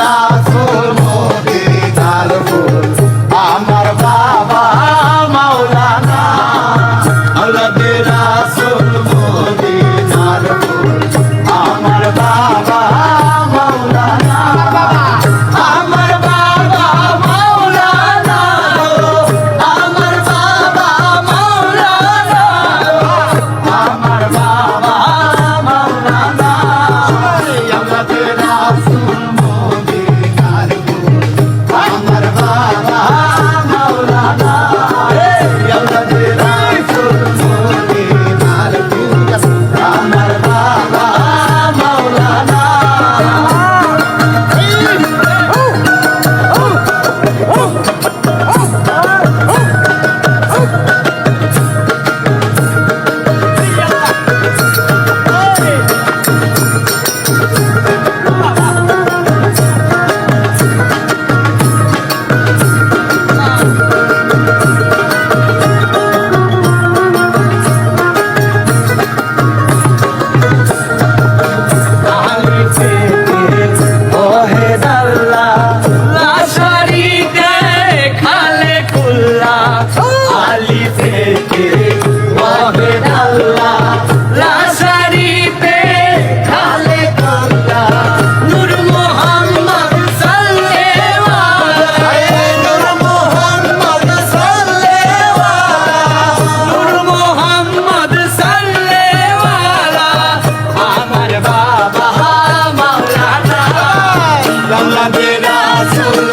রাসূল মদিনার ফুল আমার বাবা মাওলানা আওলাদে রাসূল মদিনার ফুল আমার বাবা মাওলানা আমার বাবা মাওলানা আমার বাবা মাওলানা আমার বাবা মাওলানা আওলাদে রাসূল মদিনার ফুল আমার বাবা মাওলানা আওলাদে রাসূল মদিনার ফুল আমার বাবা মাওলানা আল্লাহ রাসূল